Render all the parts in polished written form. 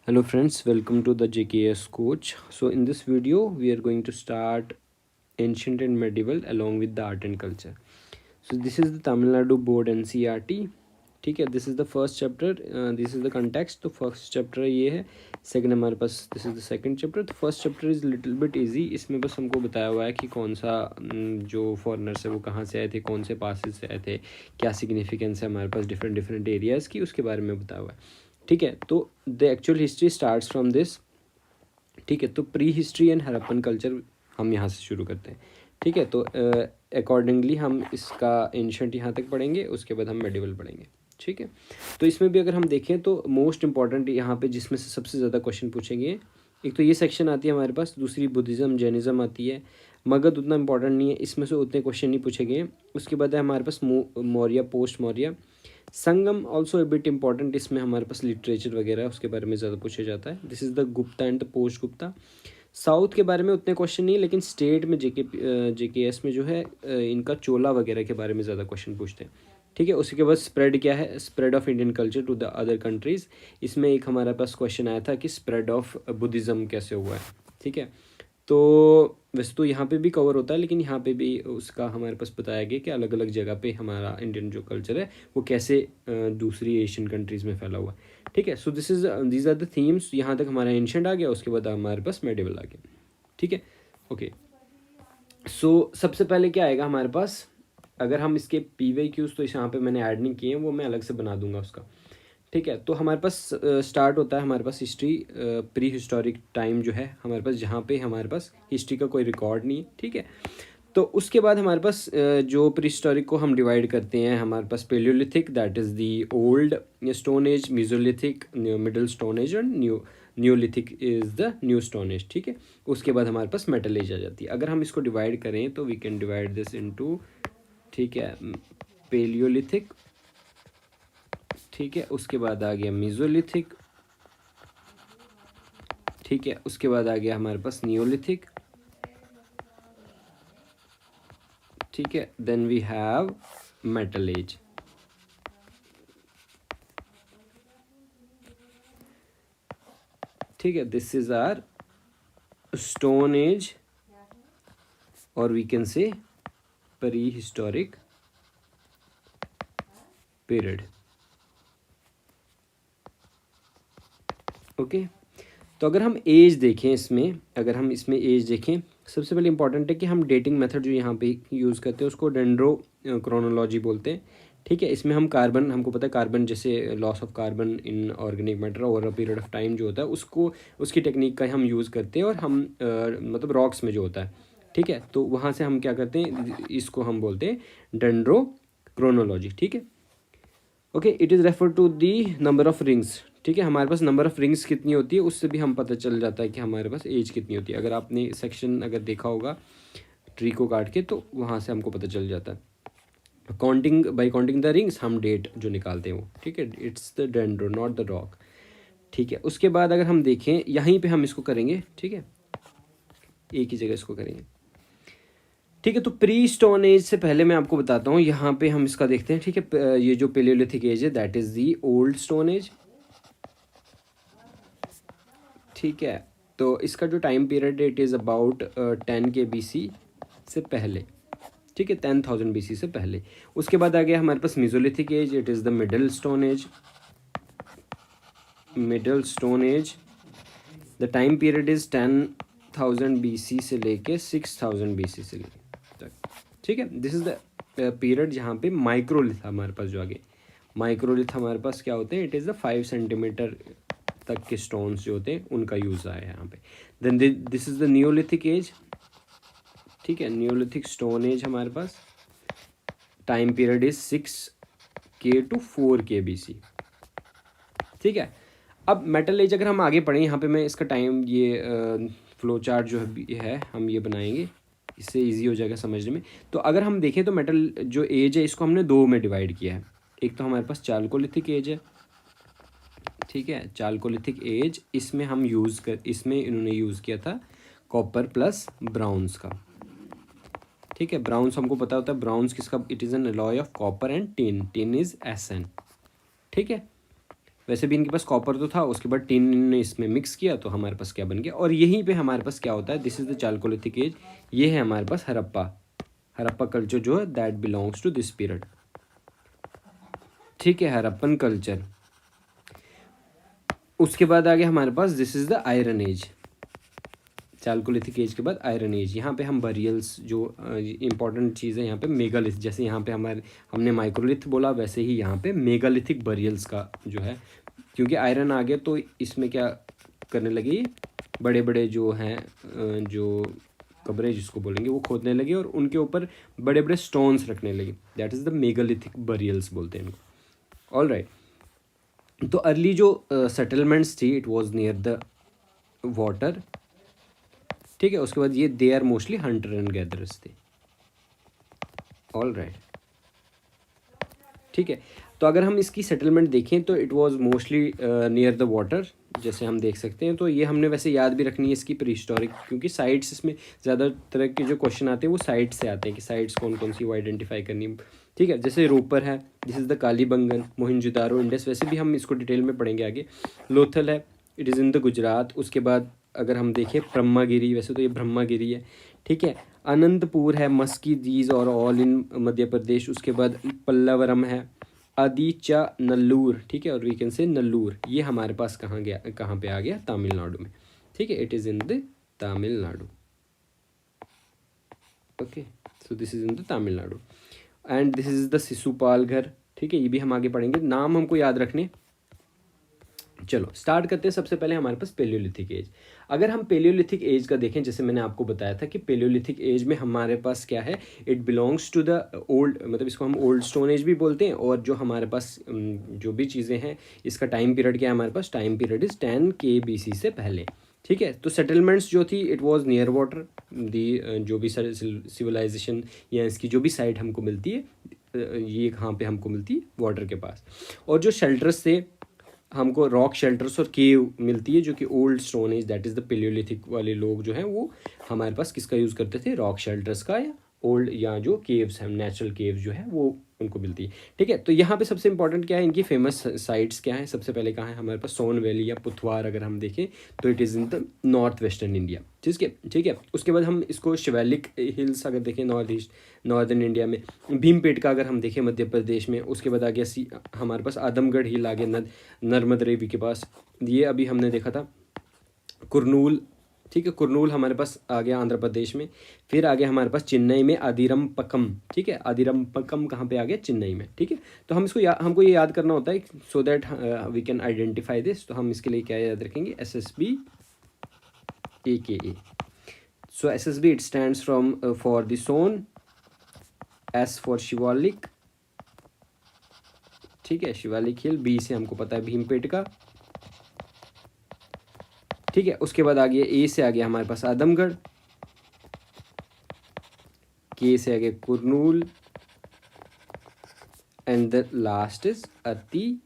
Hello friends, welcome to the JKS coach. So in this video we are going to start ancient and medieval along with the art and culture. So this is the Tamil Nadu board NCERT. ठीक है, this is the first chapter, this is the context. तो first chapter ये है. Second हमारे पास this is the second chapter. तो first chapter is little bit easy. इसमें बस हमको बताया हुआ है कि कौन सा जो फॉरेनर्स है वो कहाँ से आए थे, कौन से पासेस से आए थे, क्या सिग्निफिकेंस है हमारे पास डिफरेंट डिफरेंट एरियाज़ की, उसके बारे में बताया हुआ है. ठीक है, तो the actual history starts from this. ठीक है, तो pre history and Harappan culture हम यहाँ से शुरू करते हैं. ठीक है, तो अकॉर्डिंगली हम इसका एंशंट यहाँ तक पढ़ेंगे, उसके बाद हम मेडिवल पढ़ेंगे. ठीक है, तो इसमें भी अगर हम देखें तो मोस्ट इंपॉर्टेंट यहाँ पे जिसमें से सबसे ज़्यादा क्वेश्चन पूछेंगे, एक तो ये सेक्शन आती है हमारे पास, दूसरी बुद्धिज़्म जैनिज़्म आती है. मगध उतना इंपॉर्टेंट नहीं है, इसमें से उतने क्वेश्चन नहीं पूछे गए. उसके बाद है हमारे पास Maurya, post Maurya. Sangam also a bit important, इसमें हमारे पास लिटरेचर वगैरह है, उसके बारे में ज़्यादा पूछा जाता है. This is the Gupta and the post Gupta. South के बारे में उतने क्वेश्चन नहीं, लेकिन स्टेट में जेकेएस में जो है इनका चोला वगैरह के बारे में ज़्यादा क्वेश्चन पूछते हैं. ठीक है, उसके बाद स्प्रेड क्या है, spread of Indian culture to the other countries. इसमें एक हमारे पास क्वेश्चन आया था कि स्प्रेड ऑफ बुद्धिज़्म कैसे हुआ है. ठीक है, तो वैसे तो यहाँ पे भी कवर होता है, लेकिन यहाँ पे भी उसका हमारे पास बताया गया कि अलग अलग जगह पे हमारा इंडियन जो कल्चर है वो कैसे दूसरी एशियन कंट्रीज़ में फैला हुआ है. ठीक है, so these are the themes. यहाँ तक हमारा एंशंट आ गया, उसके बाद हमारे पास मेडिवल आ गया. ठीक है, ओके. सो सबसे पहले क्या आएगा हमारे पास, अगर हम इसके PYQs तो इस यहाँ पे मैंने ऐड नहीं किए हैं, वो मैं अलग से बना दूंगा उसका. ठीक है, तो हमारे पास स्टार्ट होता है हमारे पास हिस्ट्री प्री हिस्टोरिक टाइम जो है हमारे पास, जहाँ पे हमारे पास हिस्ट्री का कोई रिकॉर्ड नहीं है. ठीक है, तो उसके बाद हमारे पास जो प्री हिस्टोरिक को हम डिवाइड करते हैं, हमारे पास Palaeolithic that is the old stone age, Mesolithic middle stone age, और Neolithic is the new stone age. ठीक है, उसके बाद हमारे पास मेटल एज आ जाती है. अगर हम इसको डिवाइड करें तो we can divide this into, ठीक है, पेलियोलिथिक. ठीक है, उसके बाद आ गया मीजोलिथिक. ठीक है, उसके बाद आ गया हमारे पास नियोलिथिक. ठीक है, then we have metal age. ठीक है, this is our stone age, और we can say prehistoric period. Okay, तो अगर हम एज देखें इसमें, अगर हम इसमें एज देखें, सबसे पहले इंपॉर्टेंट है कि हम डेटिंग मेथड जो यहाँ पे यूज़ करते हैं उसको डेंड्रो क्रोनोलॉजी बोलते हैं. ठीक है, इसमें हम कार्बन, हमको पता है कार्बन जैसे loss of carbon in organic matter over a period of time जो होता है उसको, उसकी टेक्निक का हम यूज़ करते हैं. और हम मतलब रॉक्स में जो होता है, ठीक है, तो वहाँ से हम क्या करते हैं, इसको हम बोलते हैं डेंड्रो क्रोनोलॉजी. ठीक है, okay. It is refer to the number of rings. ठीक है, हमारे पास नंबर ऑफ रिंग्स कितनी होती है उससे भी हम पता चल जाता है कि हमारे पास एज कितनी होती है. अगर आपने सेक्शन अगर देखा होगा ट्री को काट के, तो वहाँ से हमको पता चल जाता है. Counting, by counting the rings हम डेट जो निकालते हैं वो. ठीक है, it's the dendro not the rock. ठीक है, उसके बाद अगर हम देखें यहीं पे हम इसको करेंगे. ठीक है, एक ही जगह इसको करेंगे. ठीक है, तो प्री स्टोन एज से पहले मैं आपको बताता हूँ, यहाँ पे हम इसका देखते हैं. ठीक है, ये जो पेलियोलिथिक एज है that is the old stone age. ठीक है, तो इसका जो time period it is about 10K BC से पहले. ठीक है, 10,000 BC से पहले. उसके बाद आ गया हमारे पास Mesolithic age, it is the middle stone age. Middle stone age, the time period is 10,000 BC से लेके 6,000 BC से लेके तक. ठीक है, दिस इज़ द पीरियड जहाँ पे माइक्रोलिथ हमारे पास जो आगे. माइक्रोलिथ हमारे पास क्या होते हैं, इट इज़ द 5 सेंटीमीटर तक के स्टोन्स जो होते हैं उनका यूज़ आया है यहाँ पे. Then this is the Neolithic age. ठीक है, नियोलिथिक स्टोन एज हमारे पास, time period is 6K to 4K BC. ठीक है, अब मेटल एज अगर हम आगे पढ़ें, यहाँ पे मैं इसका टाइम ये फ्लो चार्ट जो है हम ये बनाएंगे, इससे इजी हो जाएगा समझने में. तो अगर हम देखें तो मेटल जो एज है इसको हमने दो में डिवाइड किया है. एक तो हमारे पास चाल्कोलिथिक एज है. ठीक है, चाल्कोलिथिक एज, इसमें हम इसमें इन्होंने यूज़ किया था कॉपर प्लस ब्राउन्स का. ठीक है, ब्राउन्स हमको पता होता है, ब्राउन्स किसका, it is an alloy of copper and tin. Tin is SN. ठीक है, वैसे भी इनके पास कॉपर तो था, उसके बाद टिन ने इसमें मिक्स किया तो हमारे पास क्या बन गया। और यहीं पे हमारे पास क्या होता है, this is the Chalcolithic age. ये है हमारे पास हड़प्पा कल्चर जो है, that belongs to this period. ठीक है, हड़प्पन कल्चर। उसके बाद आ गया हमारे पास, this is the iron age. Chalcolithic age के बाद आयरन एज। यहाँ पे हम बरियल्स जो इंपॉर्टेंट चीज़ है यहाँ पे मेगालिथ, जैसे यहाँ पे हमने माइक्रोलिथ बोला, वैसे ही यहाँ पे मेगालिथिक बरियल्स का जो है, क्योंकि आयरन आ गया तो इसमें क्या करने लगे, बड़े बड़े जो हैं जो कब्रें जिसको बोलेंगे वो खोदने लगे और उनके ऊपर बड़े बड़े स्टोन्स रखने लगे। That is the megalithic burials बोलते हैं इनको। ऑल राइट, तो अर्ली जो सेटलमेंट्स थी, it was near the water. ठीक है, उसके बाद ये they are mostly hunter and gatherers थे। ऑल राइट, ठीक है। तो अगर हम इसकी सेटलमेंट देखें तो it was mostly near the water, जैसे हम देख सकते हैं। तो ये हमने वैसे याद भी रखनी है इसकी प्रीहिस्टोरिक, क्योंकि साइट्स इसमें ज़्यादा तरह के जो क्वेश्चन आते हैं वो साइट्स से आते हैं कि साइट्स कौन कौन सी वो आइडेंटिफाई करनी। ठीक है, जैसे रोपर है, this is the Kalibangan, Mohenjodaro, Indus, वैसे भी हम इसको डिटेल में पढ़ेंगे आगे। लोथल है, it is in the Gujarat. उसके बाद अगर हम देखें ब्रह्मागिरी, वैसे तो ये ब्रह्मागिरी है। ठीक है, अनंतपुर है, मस्की दीज और ऑल इन मध्य प्रदेश। उसके बाद पल्लवरम है, आदिचा नल्लूर। ठीक है, और वी कैन से नल्लूर, ये हमारे पास कहाँ पे आ गया, तमिलनाडु में। ठीक है, it is in the Tamil Nadu. Okay, so this is in the Tamil Nadu and this is the Shishupal घर। ठीक है, ये भी हम आगे पढ़ेंगे, नाम हमको याद रखने। चलो स्टार्ट करते हैं। सबसे पहले हमारे पास पेलियोलिथिक एज। अगर हम पेलियोलिथिक एज का देखें, जैसे मैंने आपको बताया था कि पेलियोलिथिक एज में हमारे पास क्या है, it belongs to the old, मतलब इसको हम ओल्ड स्टोन एज भी बोलते हैं। और जो हमारे पास जो भी चीज़ें हैं, इसका टाइम पीरियड क्या है हमारे पास, टाइम पीरियड इज़ 10 KBC से पहले। ठीक है, तो सेटलमेंट्स जो थी, इट वाज नियर वाटर। दी जो भी सिविलाइजेशन या इसकी जो भी साइट हमको मिलती है, ये कहाँ पे हमको मिलती है, वाटर के पास। और जो शेल्टर्स थे, हमको रॉक शेल्टर्स और केव मिलती है, जो कि old stone age, that is the palaeolithic वाले लोग जो हैं वो हमारे पास किसका यूज़ करते थे, रॉक शेल्टर्स का, या ओल्ड, या जो केव्स हैं, नेचुरल केव्स जो है वो उनको मिलती है। ठीक है, तो यहाँ पे सबसे इंपॉर्टेंट क्या है, इनकी फेमस साइट्स क्या है। सबसे पहले कहाँ है हमारे पास, सोन वैली या पुथवार अगर हम देखें तो it is in the north western India. ठीक है, उसके बाद हम इसको शिवालिक हिल्स अगर देखें नॉर्थ ईस्ट नॉर्दर्न इंडिया में, भीमपेटका अगर हम देखें मध्य प्रदेश में। उसके बाद आ गया हमारे पास आदमगढ़ हिल आ गया नर्मद रेवी के पास, ये अभी हमने देखा था। कुरनूल, ठीक है, कुरनूल हमारे पास आ गया आंध्र प्रदेश में। फिर आ गया हमारे पास चेन्नई में आदिरमपक्कम। ठीक है, आदिरमपक्कम कहाँ पे आ गया, चेन्नई में। ठीक है, तो हम इसको हमको ये याद करना होता है so that we can identify this. तो हम इसके लिए क्या याद रखेंगे, SSB AKA। So SSB it stands from for the Soan, S for Shivalik. ठीक है, शिवालिक हिल। B से हमको पता है भीमपेटका। ठीक है, उसके बाद आ गया A से आ गया हमारे पास आदमगढ़, K से आ गया Kurnool and the last is Attirampakkam.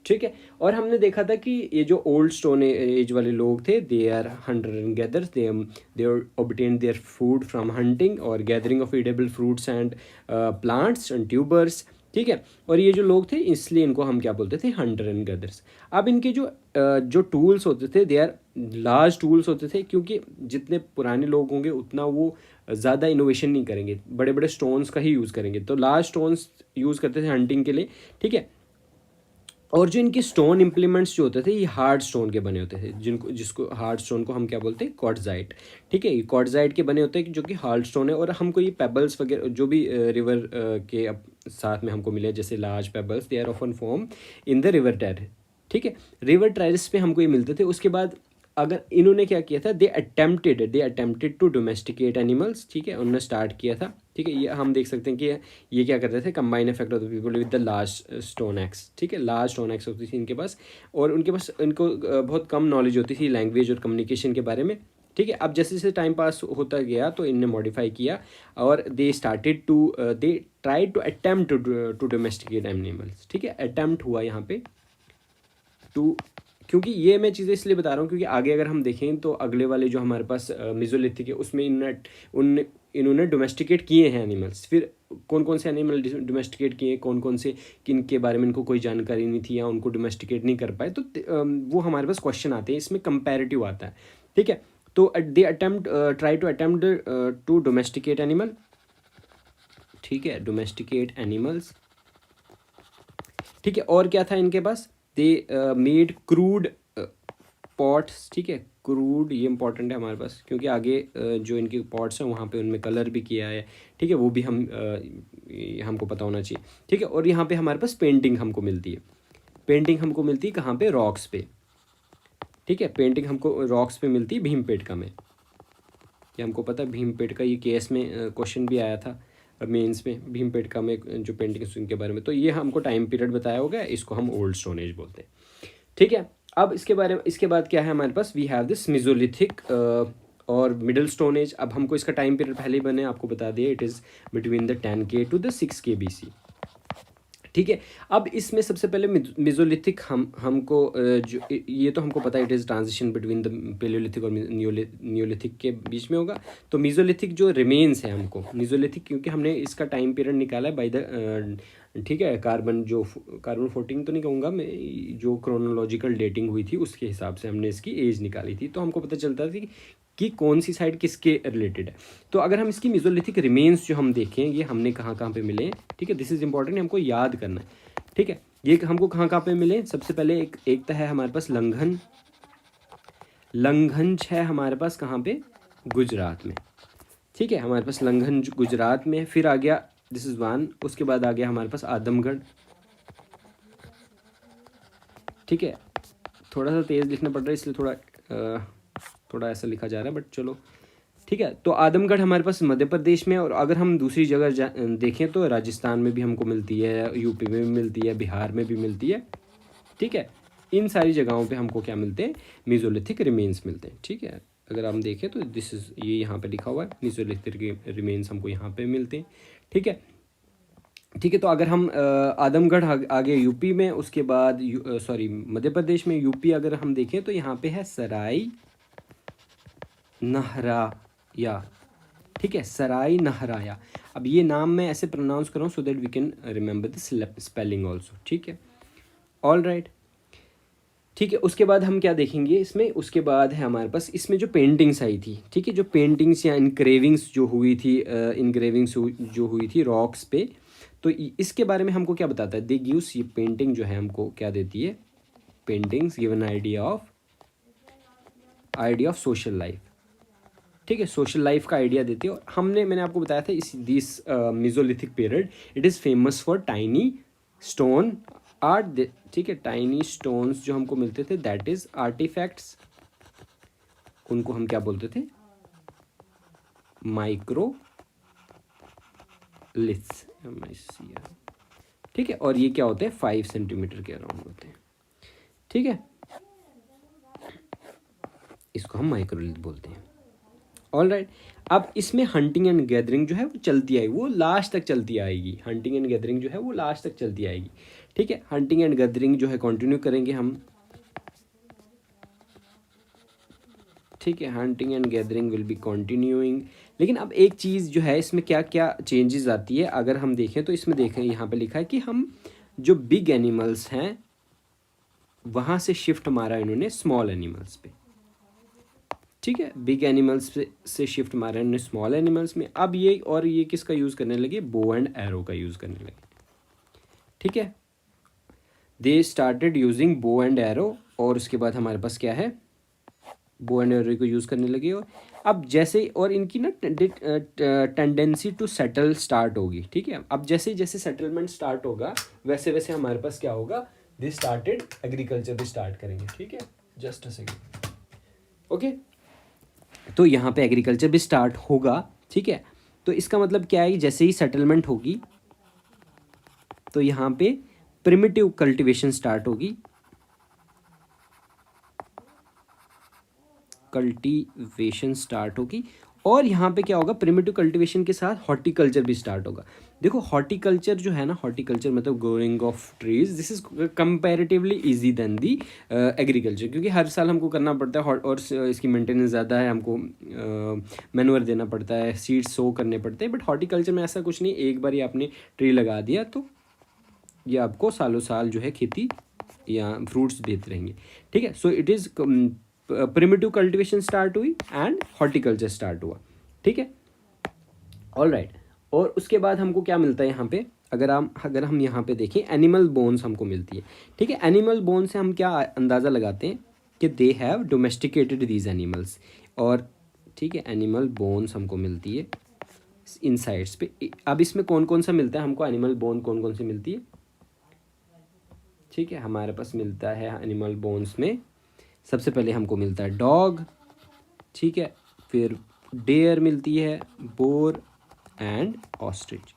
ठीक है, और हमने देखा था कि ये जो ओल्ड स्टोन एज वाले लोग थे, they are hunter and gatherers, they obtain their food from hunting और gathering of edible fruits and plants and tubers. ठीक है, और ये जो लोग थे इसलिए इनको हम क्या बोलते थे, हंटर एंड गैदर्स। अब इनके जो टूल्स होते थे, दे आर लार्ज टूल्स होते थे, क्योंकि जितने पुराने लोग होंगे उतना वो ज़्यादा इनोवेशन नहीं करेंगे, बड़े बड़े स्टोन्स का ही यूज़ करेंगे। तो लार्ज स्टोन्स यूज़ करते थे हंटिंग के लिए। ठीक है, और जो इनके स्टोन इम्प्लीमेंट्स जो होते थे, ये हार्ड स्टोन के बने होते थे, जिसको हार्ड स्टोन को हम क्या बोलते हैं, क्वार्ट्जाइट। ठीक है, ये क्वार्ट्जाइट के बने होते हैं जो कि हार्ड स्टोन है। और हमको ये पेबल्स वगैरह जो भी रिवर के साथ में हमको मिले, जैसे large pebbles, they are often form in the river terrace. ठीक है, रिवर टेरिस पे हमको ये मिलते थे। उसके बाद अगर इन्होंने क्या किया था, दे अटेम्प्टेड टू डोमेस्टिकेट एनिमल्स। ठीक है, उन्होंने स्टार्ट किया था। ठीक है, ये हम देख सकते हैं कि ये क्या करते थे, combine effect of the people with the large stone x. ठीक है, लार्ज स्टोन एक्स होती थी इनके पास, और उनके पास इनको बहुत कम नॉलेज होती थी लैंग्वेज और कम्युनिकेशन के बारे में। ठीक है, अब जैसे जैसे टाइम पास होता गया तो इनने मॉडिफाई किया और they tried to attempt to domesticate animals. ठीक है, अटेम्प्ट हुआ यहाँ पे टू, क्योंकि ये मैं चीज़ें इसलिए बता रहा हूँ क्योंकि आगे अगर हम देखें तो अगले वाले जो हमारे पास मेसोलिथिक है उसमें उन इन्होंने डोमेस्टिकेट किए हैं एनिमल्स। फिर कौन कौन से एनिमल डोमेस्टिकेट किए, कौन कौन से किन के बारे में इनको कोई जानकारी नहीं थी या उनको डोमेस्टिकेट नहीं कर पाए, तो वो हमारे पास क्वेश्चन आते हैं, इसमें कंपैरेटिव आता है। ठीक है, तो they attempt try to attempt to domesticate animal. ठीक है, डोमेस्टिकेट एनिमल्स। ठीक है, और क्या था इनके पास, दे मेड क्रूड पॉट्स। ठीक है, क्रूड ये इंपॉर्टेंट है हमारे पास, क्योंकि आगे जो इनके पॉट्स हैं वहाँ पे उनमें कलर भी किया है। ठीक है, वो भी हमको पता होना चाहिए। ठीक है, और यहाँ पे हमारे पास पेंटिंग हमको मिलती है। पेंटिंग हमको मिलती है कहाँ पे, रॉक्स पे। ठीक है, पेंटिंग हमको रॉक्स पे मिलती है भीमपेटका में। ये हमको पता है, भीमपेटका ये केस में क्वेश्चन भी आया था मेंस में, भीमपेटका में जो पेंटिंग्स उनके बारे में। तो ये हमको टाइम पीरियड बताया होगा, इसको हम ओल्ड स्टोन एज बोलते हैं। ठीक है, अब इसके बाद क्या है हमारे पास, वी हैव दिस मिजोलिथिक और मिडिल स्टोन एज। अब हमको इसका टाइम पीरियड पहले ही मैंने आपको बता दिया, it is between the 10K to the 6K BC। ठीक है, अब इसमें सबसे पहले मिजोलिथिक हमको जो ये तो हमको पता है, it is transition between the palaeolithic और नियोलिथिक के बीच में होगा। तो मिजोलिथिक जो रिमेन्स है हमको, मिजोलिथिक क्योंकि हमने इसका टाइम पीरियड निकाला है बाय द ठीक है, कार्बन 14 तो नहीं कहूँगा मैं, जो क्रोनोलॉजिकल डेटिंग हुई थी उसके हिसाब से हमने इसकी एज निकाली थी, तो हमको पता चलता था कि कौन सी साइड किसके रिलेटेड है। तो अगर हम इसकी मिजोलिथिक रिमेन्स जो हम देखें, ये हमने कहाँ कहाँ पे मिले। ठीक है, दिस इज़ इंपॉर्टेंट, हमको याद करना है। ठीक है, ये हमको कहाँ कहाँ पे मिले, सबसे पहले एक तो है हमारे पास लंघन है हमारे पास कहाँ पे, गुजरात में। ठीक है, हमारे पास लंघन गुजरात में। फिर आ गया, दिस इज़ वन, उसके बाद आ गया हमारे पास आदमगढ़। ठीक है, थोड़ा सा तेज़ लिखना पड़ रहा है इसलिए थोड़ा ऐसा लिखा जा रहा है, बट चलो ठीक है। तो आदमगढ़ हमारे पास मध्य प्रदेश में, और अगर हम दूसरी जगह देखें तो राजस्थान में भी हमको मिलती है, यूपी में भी मिलती है, बिहार में भी मिलती है। ठीक है, इन सारी जगहों पे हमको क्या मिलते हैं, मिजोलिथिक रिमेन्स मिलते हैं। ठीक है, अगर हम देखें तो दिस इज़, ये यहाँ पे लिखा हुआ है, मिजोलिथिक रिमेन्स हमको यहाँ पे मिलते हैं। ठीक है, ठीक है, तो अगर हम आदमगढ़ आगे यूपी में, उसके बाद सॉरी मध्य प्रदेश में, यूपी अगर हम देखें तो यहाँ पे है सराय नहराया। ठीक है, सराय नहराया। अब ये नाम मैं ऐसे प्रोनाउंस कर रहा हूँ so that we can remember this spelling also. ठीक है, ऑल राइट। ठीक है, उसके बाद हम क्या देखेंगे इसमें, उसके बाद है हमारे पास इसमें जो पेंटिंग्स आई थी। ठीक है, जो पेंटिंग्स या इनक्रेविंग्स जो हुई थी, इनग्रेविंग्स जो हुई थी रॉक्स पे, तो इसके बारे में हमको क्या बताता है, दे गिव्स, ये पेंटिंग जो है हमको क्या देती है, paintings give an idea of social life. ठीक है, सोशल लाइफ का आइडिया देती है। और मैंने आपको बताया था this mesolithic period it is famous for tiny stone art. ठीक है, टाइनी स्टोन्स जो हमको मिलते थे, दैट इज आर्टिफैक्ट्स, उनको हम क्या बोलते थे, माइक्रो लिथ्स। ठीक है, और ये क्या होते हैं, 5 सेंटीमीटर के अराउंड होते हैं। ठीक है, इसको हम माइक्रोलिथ बोलते हैं। ऑल राइट, अब इसमें हंटिंग एंड गैदरिंग जो है वो चलती आएगी, वो लास्ट तक चलती आएगी। हंटिंग एंड गैदरिंग जो है वो लास्ट तक चलती आएगी। ठीक है, हंटिंग एंड गैदरिंग जो है कंटिन्यू करेंगे हम। ठीक है, hunting and gathering will be continuing. लेकिन अब एक चीज़ जो है इसमें क्या क्या चेंजेस आती है, अगर हम देखें तो इसमें देखें यहाँ पे लिखा है कि हम जो बिग एनिमल्स हैं वहाँ से शिफ्ट मारा इन्होंने स्मॉल एनिमल्स पे। ठीक है, बिग एनिमल्स से शिफ्ट मारा इन्होंने स्मॉल एनिमल्स में। अब ये किसका यूज़ करने लगे, बो एंड एरो का यूज़ करने लगे। ठीक है, they started using bow and arrow, और उसके बाद हमारे पास क्या है, बो एंड एरो को यूज़ करने लगे। और अब जैसे, और इनकी ना टेंडेंसी टू सेटल स्टार्ट होगी। ठीक है, अब जैसे जैसे सेटलमेंट स्टार्ट होगा वैसे वैसे हमारे पास क्या होगा, दे स्टार्टेड एग्रीकल्चर भी स्टार्ट करेंगे। ठीक है, जस्ट अ सेकेंड। ओके, तो यहाँ पे एग्रीकल्चर भी स्टार्ट होगा। ठीक है, तो इसका मतलब क्या है, जैसे ही सेटलमेंट होगी तो यहाँ पे प्रिमिटिव कल्टीवेशन स्टार्ट होगी। कल्टीवेशन स्टार्ट होगी, और यहाँ पे क्या होगा, प्रिमिटिव कल्टीवेशन के साथ हॉर्टिकल्चर भी स्टार्ट होगा। देखो हॉर्टिकल्चर जो है ना, हॉर्टिकल्चर मतलब growing of trees, this is comparatively easy than the agriculture, क्योंकि हर साल हमको करना पड़ता है और इसकी मेंटेनेंस ज़्यादा है, हमको मैन्योर देना पड़ता है, सीड्स सो करने पड़ते हैं। बट हॉर्टिकल्चर में ऐसा कुछ नहीं, एक बार ही आपने ट्री लगा दिया तो ये आपको सालों साल जो है खेती या फ्रूट्स देते रहेंगे, ठीक है। So it is primitive cultivation start हुई एंड हॉर्टिकल्चर स्टार्ट हुआ, ठीक है। ऑल राइट, और उसके बाद हमको क्या मिलता है यहाँ पे, अगर हम यहाँ पे देखें एनिमल बोन्स हमको मिलती है, ठीक है। एनिमल बोन से हम क्या अंदाज़ा लगाते हैं कि they have domesticated these animals, और ठीक है एनिमल बोन्स हमको मिलती है इन साइड्स पे। अब इसमें कौन कौन सा मिलता है हमको, एनिमल बोन कौन कौन सी मिलती है, ठीक है। हमारे पास मिलता है एनिमल बोन्स में सबसे पहले हमको मिलता है डॉग, ठीक है, फिर डेयर मिलती है, बोर एंड ऑस्ट्रिच।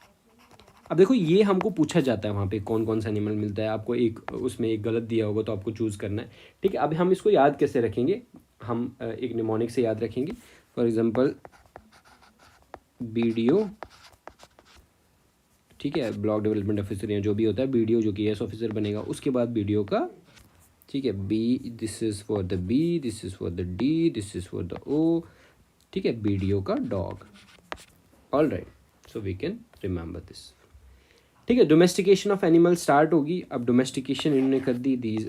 अब देखो ये हमको पूछा जाता है वहाँ पे कौन कौन सा एनिमल मिलता है, आपको एक उसमें एक गलत दिया होगा तो आपको चूज़ करना है, ठीक है। अब हम इसको याद कैसे रखेंगे, हम एक निमोनिक से याद रखेंगे। फॉर एग्जांपल बीडीओ, ठीक है, ब्लॉक डेवलपमेंट ऑफिसर या जो भी होता है, बीडीओ जो कि एस ऑफिसर बनेगा, उसके बाद बीडीओ का, ठीक है, B, this is for the B, this is for the D, this is for the O, ठीक है, बीडीओ का dog. All right, so we can remember this, ठीक है। डोमेस्टिकेशन ऑफ एनिमल स्टार्ट होगी। अब डोमेस्टिकेशन इन्होंने कर दी, दीज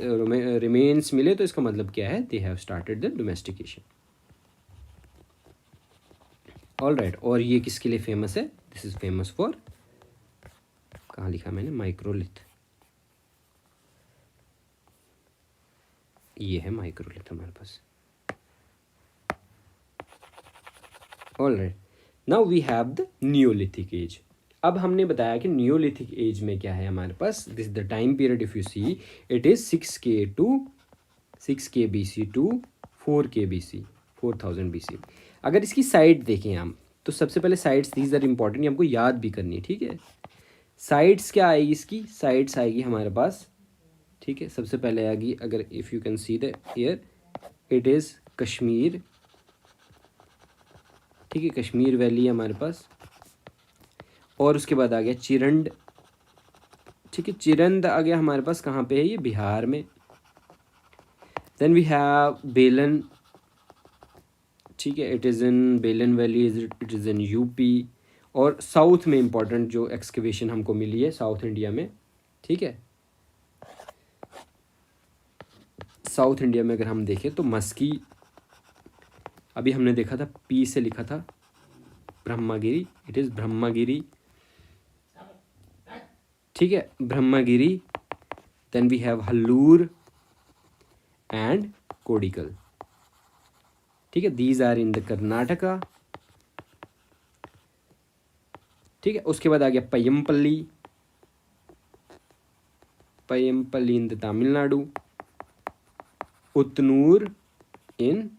रिमेन्स मिले, तो इसका मतलब क्या है, they have started the domestication. All right, और ये किसके लिए फेमस है, दिस इज फेमस फॉर, कहाँ लिखा मैंने, माइक्रोलिथ, ये है माइक्रोलिथ हमारे पास। All right, now we have the Neolithic age. अब हमने बताया कि नियोलिथिक एज में क्या है हमारे पास, this the time period if you see, it is 6K BC to 4K BC, 4000 BC। अगर इसकी साइड देखें हम, तो सबसे पहले साइड्स, दीज आर इंपॉर्टेंट, हमको याद भी करनी है, ठीक है। साइड्स क्या आएगी इसकी, साइड्स आएगी हमारे पास, ठीक है। सबसे पहले आएगी, अगर if you can see the here, it is Kashmir, ठीक है, कश्मीर वैली है हमारे पास, और उसके बाद आ गया चिरंड, ठीक है, चिरंद आ गया हमारे पास, कहाँ पे है ये, बिहार में। देन वी हैव बेलन, ठीक है, इट इज़ इन बेलन valley, it is in UP. और साउथ में इंपॉर्टेंट जो एक्सकवेशन हमको मिली है साउथ इंडिया में, ठीक है, साउथ इंडिया में अगर हम देखें तो मस्की, अभी हमने देखा था पी से लिखा था, ब्रह्मागिरी, इट इज़ ब्रह्मागिरी, ठीक है, Brahmagiri. Then we have Hallur and Kodekal, ठीक है, these are in the Karnataka, ठीक है। उसके बाद आ गया पय्यमपल्ली, पय्यमपल्ली इन द तमिलनाडु, उतनूर इन,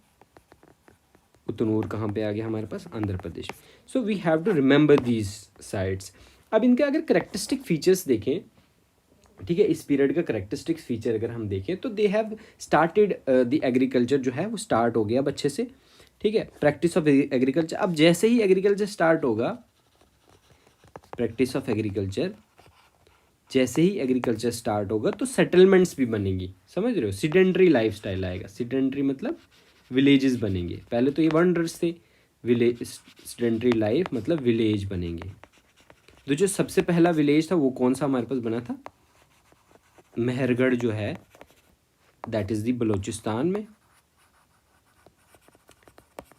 उतनूर कहाँ पे आ गया हमारे पास, Andhra Pradesh. So we have to remember these sites. अब इनके अगर करेक्टरिस्टिक फीचर्स देखें, ठीक है, इस पीरियड का करेक्टरिस्टिक फीचर अगर हम देखें तो they have started the agriculture, जो है वो स्टार्ट हो गया अब अच्छे से, ठीक है, प्रैक्टिस ऑफ एग्रीकल्चर। अब जैसे ही एग्रीकल्चर स्टार्ट होगा, प्रैक्टिस ऑफ एग्रीकल्चर, जैसे ही एग्रीकल्चर स्टार्ट होगा तो सेटलमेंट्स भी बनेंगी, समझ रहे हो, सीडेंट्री लाइफस्टाइल आएगा, सीडेंट्री मतलब विलेजेस बनेंगे, पहले तो ये वंडर्स थे, विलेज, सीडेंट्री लाइफ मतलब विलेज बनेंगे। तो जो सबसे पहला विलेज था वो कौन सा हमारे पास बना था, मेहरगढ़ जो है, दैट इज़ द बलोचिस्तान में,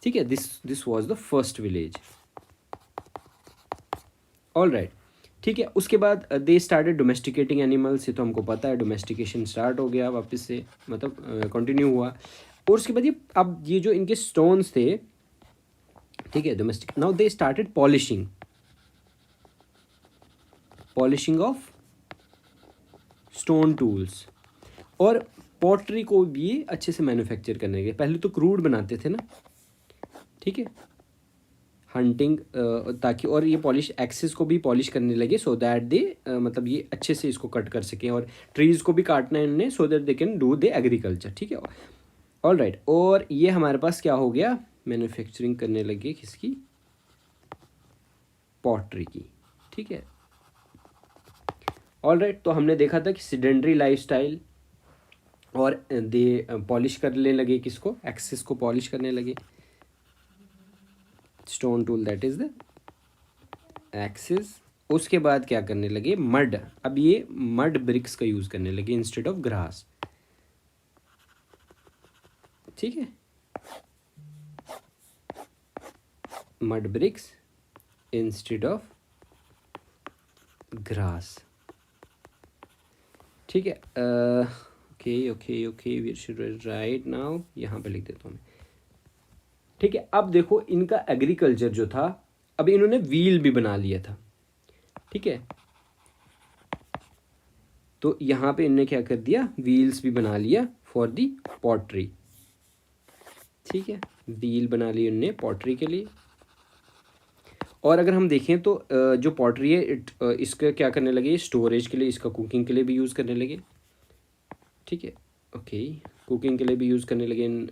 ठीक है, this was the first village. All right, ठीक है। उसके बाद दे स्टार्टेड डोमेस्टिकेटिंग एनिमल्स, ये तो हमको पता है, डोमेस्टिकेशन स्टार्ट हो गया वापस से, मतलब कंटिन्यू हुआ। और उसके बाद ये, अब ये जो इनके स्टोन्स थे, ठीक है, domestic, now they started polishing, polishing of stone tools, और पॉटरी को भी अच्छे से मैन्युफैक्चर करने के, पहले तो क्रूड बनाते थे ना, ठीक है, हंटिंग, ताकि, और ये पॉलिश एक्सेस को भी पॉलिश करने लगे, सो दैट दे, मतलब ये अच्छे से इसको कट कर सकें, और ट्रीज़ को भी काटना है इन्होंने, so that they can do the agriculture, ठीक है। ऑल राइट, और ये हमारे पास क्या हो गया, मैन्युफैक्चरिंग करने लगे किसकी, पॉटरी की, ठीक है, ऑलराइट, तो हमने देखा था कि सिडेंट्री लाइफस्टाइल, और दे पॉलिश करने लगे किसको, एक्सिस को पॉलिश करने लगे, stone tool that is the axis. उसके बाद क्या करने लगे, मड, अब ये मड ब्रिक्स का यूज करने लगे इंस्टेड ऑफ ग्रास, ठीक है, mud bricks instead of grass, ठीक है। Okay okay okay, we should write now, यहाँ पे लिख देता हूँ मैं, ठीक है। अब देखो इनका एग्रीकल्चर जो था, अब इन्होंने व्हील भी बना लिया था, ठीक है, तो यहाँ पे इनने क्या कर दिया, व्हील्स भी बना लिया फॉर दी पॉटरी, ठीक है, व्हील बना ली उनने पॉटरी के लिए। और अगर हम देखें तो जो पॉटरी है इसका क्या करने लगे, स्टोरेज के लिए, इसका कुकिंग के लिए भी यूज़ करने लगे, ठीक है, ओके, कुकिंग के लिए भी यूज़ करने लगे इन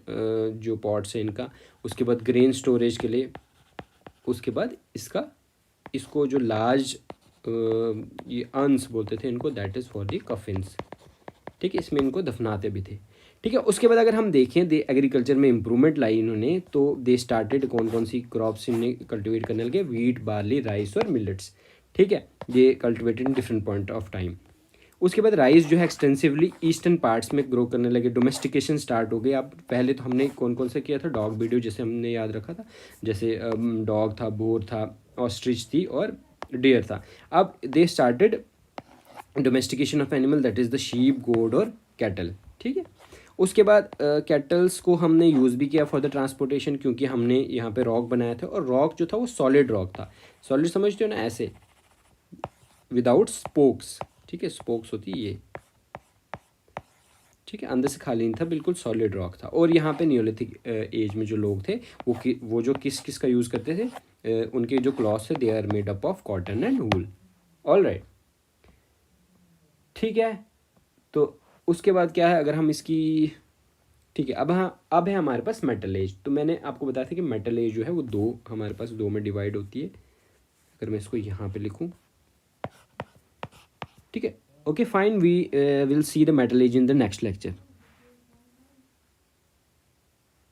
जो पॉट्स है इनका। उसके बाद ग्रेन स्टोरेज के लिए, उसके बाद इसको जो लार्ज ये अर्न्स बोलते थे इनको, दैट इज़ फॉर दी कफिन्स, ठीक है, इसमें इनको दफनाते भी थे, ठीक है। उसके बाद अगर हम देखें दे एग्रीकल्चर में इंप्रूवमेंट लाई इन्होंने, तो दे स्टार्टेड कौन कौन सी क्रॉप्स इन्हें कल्टिवेट करने लगे, वीट, बार्ली, राइस और मिलेट्स, ठीक है, ये cultivated in different point of time. उसके बाद राइस जो है एक्सटेंसिवली ईस्टर्न पार्ट्स में ग्रो करने लगे, डोमेस्टिकेशन स्टार्ट हो गई। अब पहले तो हमने कौन कौन से किया था, डॉग वीडियो जैसे हमने याद रखा था, जैसे डॉग था, बोर था, ऑस्ट्रिच थी और डियर था। अब they started domestication of animal, that is the sheep, गोड और कैटल, ठीक है। उसके बाद कैटल्स को हमने यूज़ भी किया फॉर द ट्रांसपोर्टेशन, क्योंकि हमने यहाँ पे रॉक बनाया था, और रॉक जो था वो सॉलिड रॉक था, सॉलिड समझते हो ना, ऐसे विदाउट स्पोक्स, ठीक है, स्पोक्स होती है ये, ठीक है, अंदर से खाली नहीं था, बिल्कुल सॉलिड रॉक था। और यहाँ पे नियोलिथिक एज में जो लोग थे वो जो किस का यूज़ करते थे, उनके जो क्लॉथ्स थे they are made up of cotton and wool, all right, ठीक है। तो उसके बाद क्या है, अगर हम इसकी, ठीक है, अब है हमारे पास मेटल एज। तो मैंने आपको बताया था कि मेटल एज जो है वो हमारे पास दो में डिवाइड होती है। अगर मैं इसको यहाँ पे लिखूँ, ठीक है, okay fine, we will see the metal age in the next lecture.